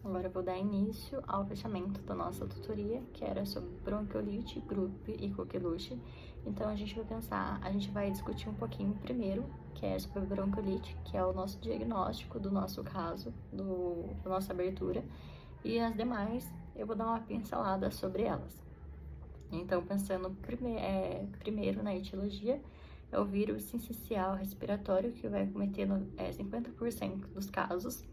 Agora eu vou dar início ao fechamento da nossa tutoria, que era sobre bronquiolite, grupo e coqueluche. Então a gente vai discutir um pouquinho primeiro, que é sobre bronquiolite, que é o nosso diagnóstico do nosso caso, da nossa abertura, e as demais eu vou dar uma pincelada sobre elas. Então, pensando primeiro na etiologia, é o vírus sincicial respiratório, que vai cometer 50% dos casos.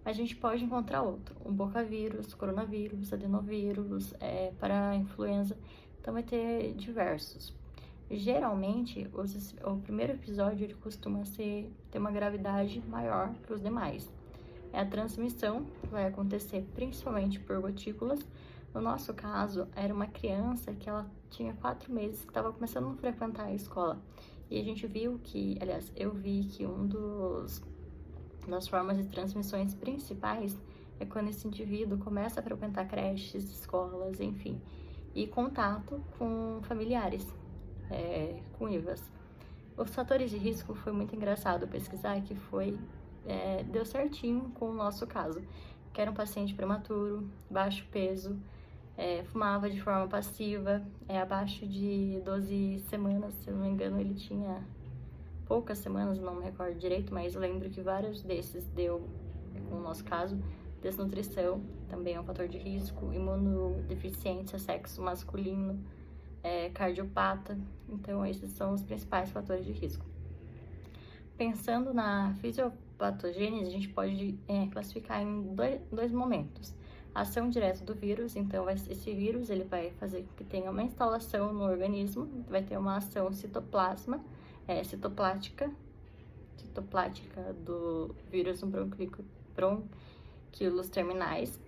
A gente pode encontrar outro, um bocavírus, coronavírus, adenovírus, para influenza, então vai ter diversos. Geralmente, o primeiro episódio ele costuma ter uma gravidade maior que os demais. A transmissão vai acontecer principalmente por gotículas. No nosso caso, era uma criança que ela tinha 4 meses, que estava começando a frequentar a escola. E a gente viu que, aliás, eu vi que das formas de transmissões principais é quando esse indivíduo começa a frequentar creches, escolas, enfim, e contato com familiares, com IVAs. Os fatores de risco foi muito engraçado pesquisar, que deu certinho com o nosso caso, que era um paciente prematuro, baixo peso, fumava de forma passiva, abaixo de 12 semanas, se eu não me engano ele tinha poucas semanas, não me recordo direito, mas eu lembro que vários desses deu, no nosso caso, desnutrição, também é um fator de risco, imunodeficiência, sexo masculino, cardiopata, então esses são os principais fatores de risco. Pensando na fisiopatogênese, a gente pode classificar em dois momentos. A ação direta do vírus, então esse vírus ele vai fazer com que tenha uma instalação no organismo, vai ter uma ação citoplática do vírus no bronquíolos terminais,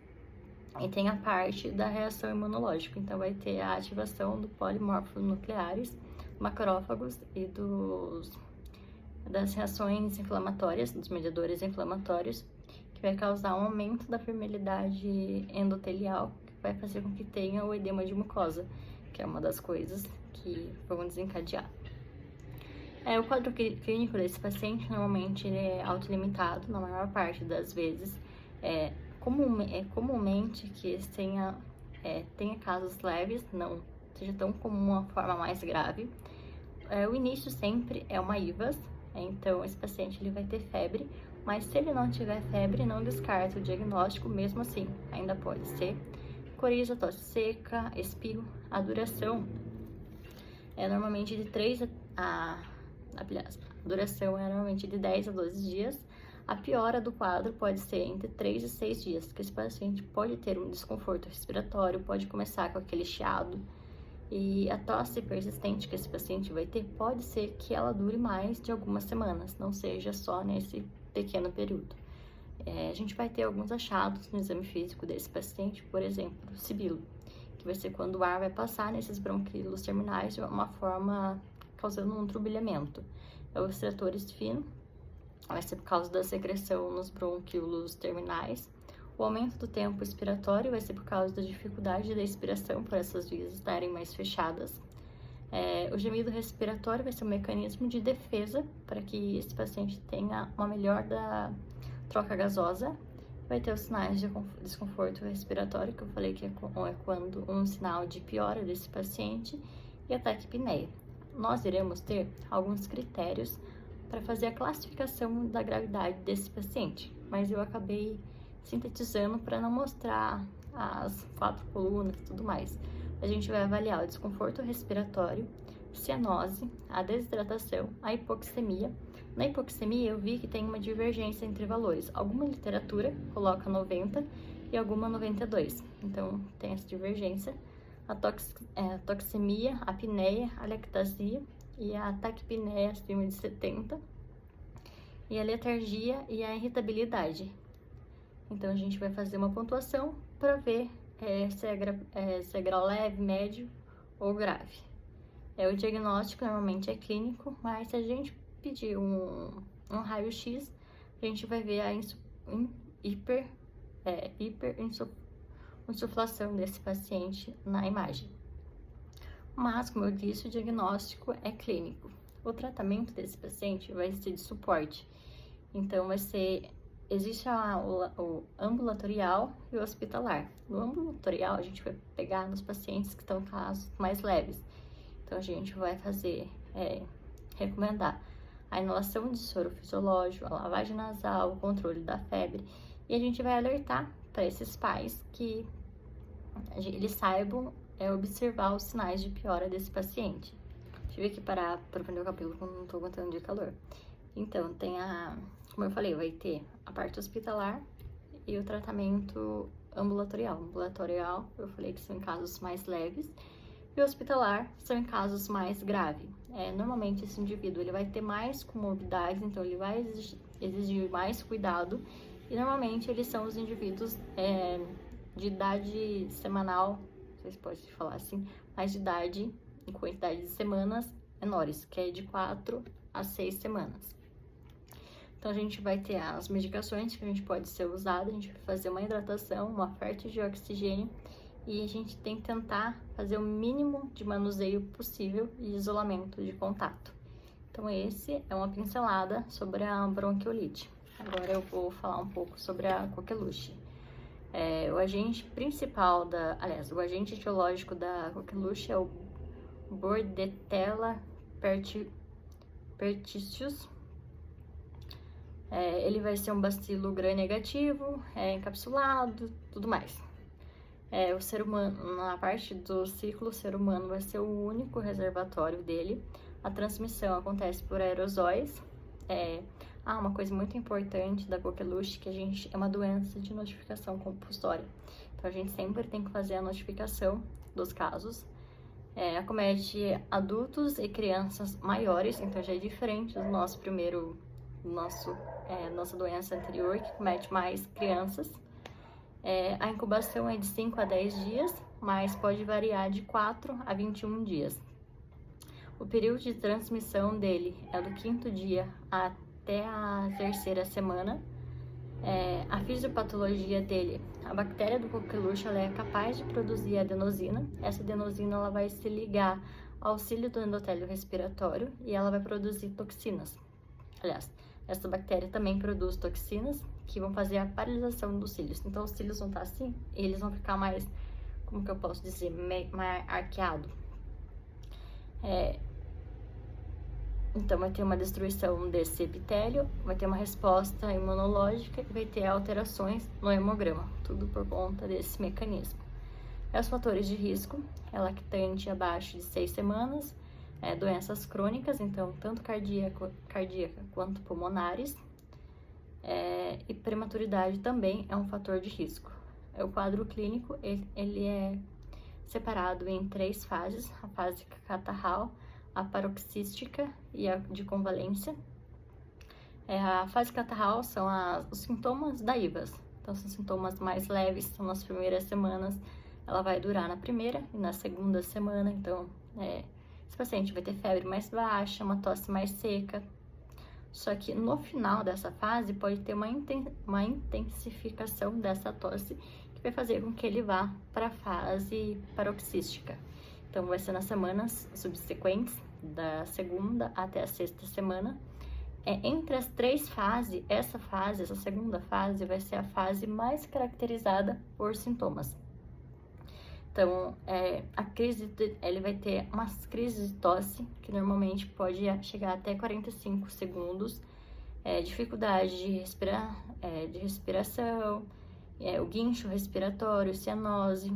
e tem a parte da reação imunológica, então vai ter a ativação do polimorfos nucleares, macrófagos e das reações inflamatórias, dos mediadores inflamatórios, que vai causar um aumento da permeabilidade endotelial, que vai fazer com que tenha o edema de mucosa, que é uma das coisas que vão desencadear. O quadro clínico desse paciente normalmente ele é autolimitado, na maior parte das vezes. Comumente que tenha casos leves, não seja tão comum uma forma mais grave. O início sempre é uma IVAS, então esse paciente ele vai ter febre, mas se ele não tiver febre, não descarta o diagnóstico, mesmo assim, ainda pode ser coriza, tosse seca, espirro. A duração é normalmente de 3 a duração é normalmente de 10 a 12 dias. A piora do quadro pode ser entre 3 e 6 dias, porque esse paciente pode ter um desconforto respiratório, pode começar com aquele chiado. E a tosse persistente que esse paciente vai ter, pode ser que ela dure mais de algumas semanas, não seja só nesse pequeno período. A gente vai ter alguns achados no exame físico desse paciente, por exemplo, sibilo, que vai ser quando o ar vai passar nesses bronquíolos terminais de uma forma causando um turbilhamento. O extratores fino, vai ser por causa da secreção nos bronquíolos terminais. O aumento do tempo expiratório vai ser por causa da dificuldade da expiração, por essas vias estarem mais fechadas. O gemido respiratório vai ser um mecanismo de defesa para que esse paciente tenha uma melhora da troca gasosa. Vai ter os sinais de desconforto respiratório, que eu falei que é quando um sinal de piora desse paciente, e a taquipneia. Nós iremos ter alguns critérios para fazer a classificação da gravidade desse paciente, mas eu acabei sintetizando para não mostrar as 4 colunas e tudo mais. A gente vai avaliar o desconforto respiratório, cianose, a desidratação, a hipoxemia. Na hipoxemia eu vi que tem uma divergência entre valores. Alguma literatura coloca 90 e alguma 92, então tem essa divergência. A toxemia, a apneia, a lactasia e a taquipneia acima de 70, e a letargia e a irritabilidade. Então a gente vai fazer uma pontuação para ver se é grau leve, médio ou grave. O diagnóstico normalmente é clínico, mas se a gente pedir um raio-x, a gente vai ver a insuflação desse paciente na imagem. Mas, como eu disse, o diagnóstico é clínico. O tratamento desse paciente vai ser de suporte, então vai ser existe o ambulatorial e o hospitalar. No ambulatorial, a gente vai pegar nos pacientes que estão em casos mais leves. Então, a gente vai recomendar a inalação de soro fisiológico, a lavagem nasal, o controle da febre. E a gente vai alertar para esses pais que eles saibam observar os sinais de piora desse paciente. Tive que parar para prender o cabelo quando não tô aguentando de calor. Então, como eu falei, vai ter a parte hospitalar e o tratamento ambulatorial. Ambulatorial, eu falei que são em casos mais leves, e o hospitalar são em casos mais graves. Normalmente, esse indivíduo ele vai ter mais comorbidades, então ele vai exigir mais cuidado, e normalmente eles são os indivíduos de idade semanal, vocês podem falar assim, mais de idade em quantidade de semanas menores, que é de 4 a 6 semanas. Então, a gente vai ter as medicações que a gente pode ser usada, a gente vai fazer uma hidratação, uma oferta de oxigênio, e a gente tem que tentar fazer o mínimo de manuseio possível e isolamento de contato. Então, esse é uma pincelada sobre a bronquiolite. Agora eu vou falar um pouco sobre a coqueluche. O agente principal o agente etiológico da coqueluche é o Bordetella pertussis. Ele vai ser um bacilo gram-negativo, encapsulado, tudo mais. O ser humano, na parte do ciclo, o ser humano vai ser o único reservatório dele. A transmissão acontece por aerosóis. Uma coisa muito importante da coqueluche, que é uma doença de notificação compulsória. Então, a gente sempre tem que fazer a notificação dos casos. Acomete adultos e crianças maiores, então já é diferente do nossa doença anterior, que comete mais crianças. A incubação é de 5 a 10 dias, mas pode variar de 4 a 21 dias. O período de transmissão dele é do 5º dia até a 3ª semana. A fisiopatologia dele, a bactéria do coqueluche, ela é capaz de produzir adenosina. Essa adenosina ela vai se ligar ao cílio do endotélio respiratório e ela vai produzir toxinas. Aliás, essa bactéria também produz toxinas que vão fazer a paralisação dos cílios. Então, os cílios vão estar assim, e eles vão ficar mais, como que eu posso dizer, mais arqueado. Então, vai ter uma destruição desse epitélio, vai ter uma resposta imunológica e vai ter alterações no hemograma, tudo por conta desse mecanismo. Os fatores de risco, lactante abaixo de 6 semanas, doenças crônicas, então, tanto cardíaca quanto pulmonares, e prematuridade também é um fator de risco. O quadro clínico, ele é separado em 3 fases, a fase catarral, a paroxística e a de convalência. A fase catarral são os sintomas da IVAS. Então, são sintomas mais leves, são nas primeiras semanas. Ela vai durar na primeira e na segunda semana. Então, esse paciente vai ter febre mais baixa, uma tosse mais seca. Só que no final dessa fase pode ter uma intensificação dessa tosse, que vai fazer com que ele vá para a fase paroxística. Então, vai ser nas semanas subsequentes, da 2ª até a 6ª semana. Entre as 3 fases, essa segunda fase, vai ser a fase mais caracterizada por sintomas. Então, ele vai ter umas crises de tosse, que normalmente pode chegar até 45 segundos, dificuldade de respiração, o guincho respiratório, cianose.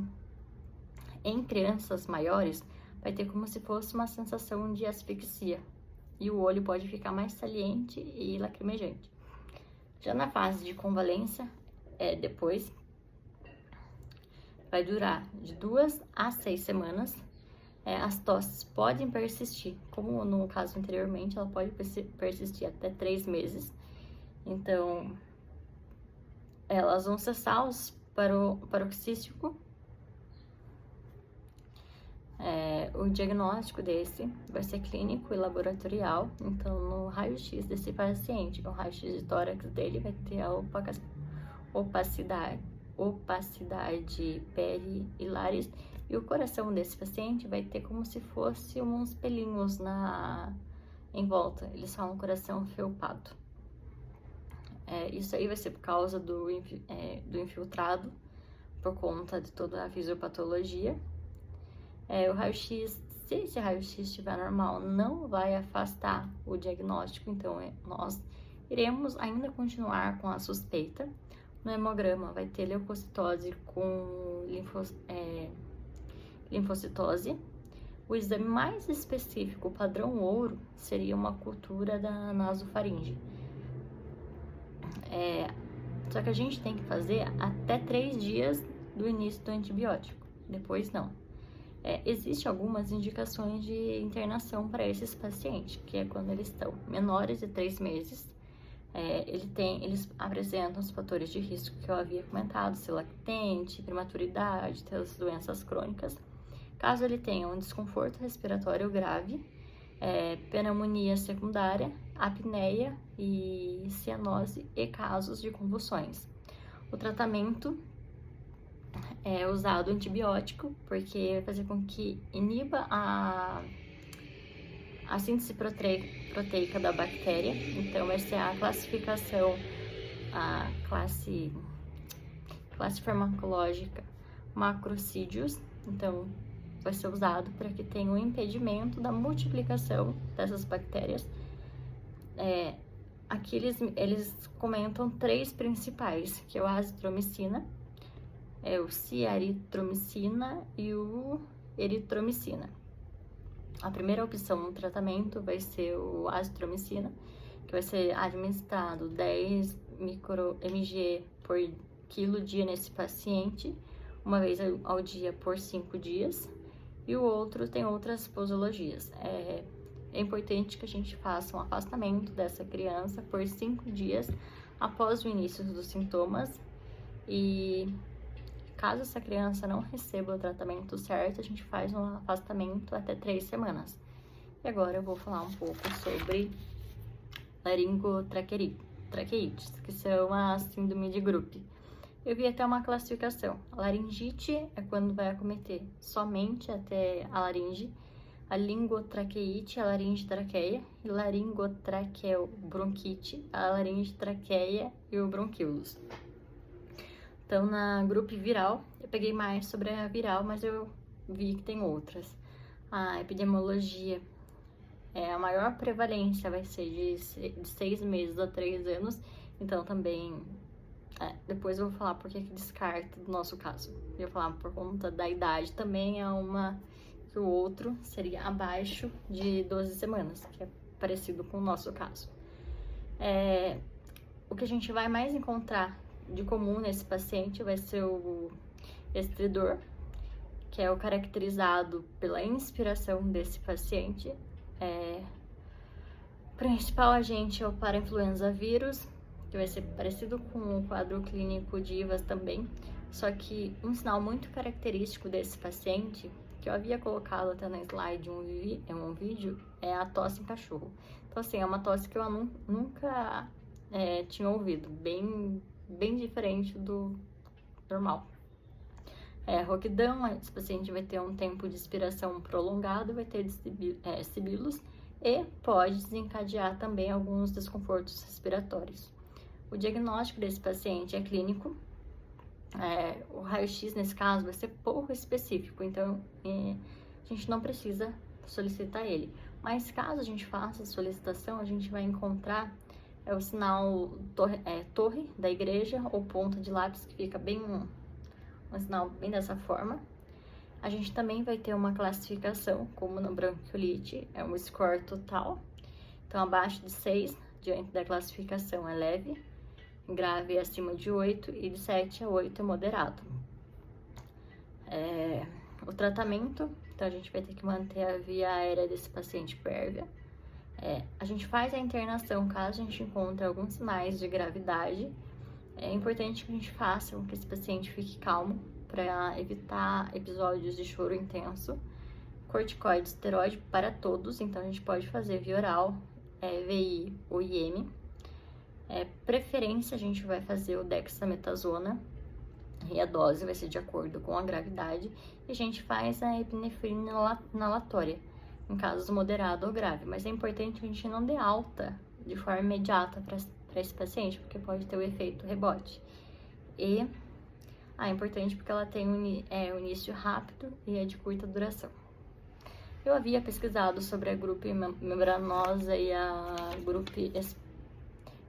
Em crianças maiores, vai ter como se fosse uma sensação de asfixia, e o olho pode ficar mais saliente e lacrimejante. Já na fase de convalência, depois, vai durar de 2 a 6 semanas. As tosses podem persistir, como no caso anteriormente, ela pode persistir até 3 meses. Então, elas vão cessar os paroxístico. O diagnóstico desse vai ser clínico e laboratorial. Então, no raio-x desse paciente, o raio-x de tórax dele vai ter a opacidade perihilaris, e o coração desse paciente vai ter como se fosse uns pelinhos em volta. Eles falam coração felpado. Isso aí vai ser por causa do infiltrado, por conta de toda a fisiopatologia. O raio-x, se esse raio-x estiver normal, não vai afastar o diagnóstico, então nós iremos ainda continuar com a suspeita. No hemograma vai ter leucocitose com linfocitose. O exame mais específico, padrão ouro, seria uma cultura da nasofaringe. Só que a gente tem que fazer até 3 dias do início do antibiótico, depois não. Existem algumas indicações de internação para esses pacientes, que é quando eles estão menores de 3 meses. Eles apresentam os fatores de risco que eu havia comentado, ser lactente, prematuridade, ter as doenças crônicas. Caso ele tenha um desconforto respiratório grave, pneumonia secundária, apneia e cianose e casos de convulsões. O tratamento é usado antibiótico, porque vai fazer com que iniba a síntese proteica da bactéria. Então, essa é a classificação, a classe farmacológica macrocídios. Então, vai ser usado para que tenha um impedimento da multiplicação dessas bactérias. Aqui eles comentam 3 principais, que é a azitromicina, o ciaritromicina e o eritromicina. A primeira opção no tratamento vai ser o azitromicina, que vai ser administrado 10 micro-mg por quilo dia nesse paciente, uma vez ao dia por 5 dias. E o outro tem outras posologias. É importante que a gente faça um afastamento dessa criança por 5 dias após o início dos sintomas. E caso essa criança não receba o tratamento certo, a gente faz um afastamento até 3 semanas. E agora eu vou falar um pouco sobre laringotraqueites, que são a síndrome de Grupp. Eu vi até uma classificação. A laringite é quando vai acometer somente até a laringe. A lingotraqueite, a laringotraqueia, e laringotraqueobronquite, a laringotraqueia e o bronquíolos. Então, na Grupp viral, eu peguei mais sobre a viral, mas eu vi que tem outras. A epidemiologia, a maior prevalência vai ser de 6 meses a 3 anos, então também, depois eu vou falar por que descarta do nosso caso. Eu vou falar por conta da idade, também é uma que o outro seria abaixo de 12 semanas, que é parecido com o nosso caso. O que a gente vai mais encontrar de comum nesse paciente vai ser o estridor, que é o caracterizado pela inspiração desse paciente. O principal agente é o parainfluenza vírus, que vai ser parecido com o quadro clínico de IVAS também, só que um sinal muito característico desse paciente, que eu havia colocado até na slide um vídeo, é a tosse em cachorro. Então, assim, é uma tosse que eu nunca tinha ouvido, bem diferente do normal. Rouquidão, esse paciente vai ter um tempo de expiração prolongado, vai ter sibilos e pode desencadear também alguns desconfortos respiratórios. O diagnóstico desse paciente é clínico. O raio-x, nesse caso, vai ser pouco específico, então a gente não precisa solicitar ele. Mas caso a gente faça a solicitação, a gente vai encontrar o sinal torre da igreja ou ponta de lápis, que fica bem um sinal bem dessa forma. A gente também vai ter uma classificação, como na bronquiolite, é um score total. Então, abaixo de 6, diante da classificação, é leve, grave é acima de 8 e de 7 a 8 é moderado. O tratamento, então a gente vai ter que manter a via aérea desse paciente pérvia. A gente faz a internação caso a gente encontre alguns sinais de gravidade. É importante que a gente faça com que esse paciente fique calmo para evitar episódios de choro intenso. Corticoide, esteroide para todos, então a gente pode fazer via oral, VI ou IM. Preferência, a gente vai fazer o dexametasona e a dose vai ser de acordo com a gravidade. E a gente faz a epinefrina inalatória em casos moderado ou grave, mas é importante que a gente não dê alta de forma imediata para para esse paciente, porque pode ter o efeito rebote. E é importante porque ela tem um início rápido e é de curta duração. Eu havia pesquisado sobre a grupo membranosa e a grupo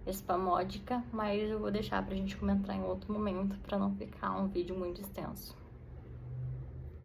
espasmódica, mas eu vou deixar pra gente comentar em outro momento, para não ficar um vídeo muito extenso.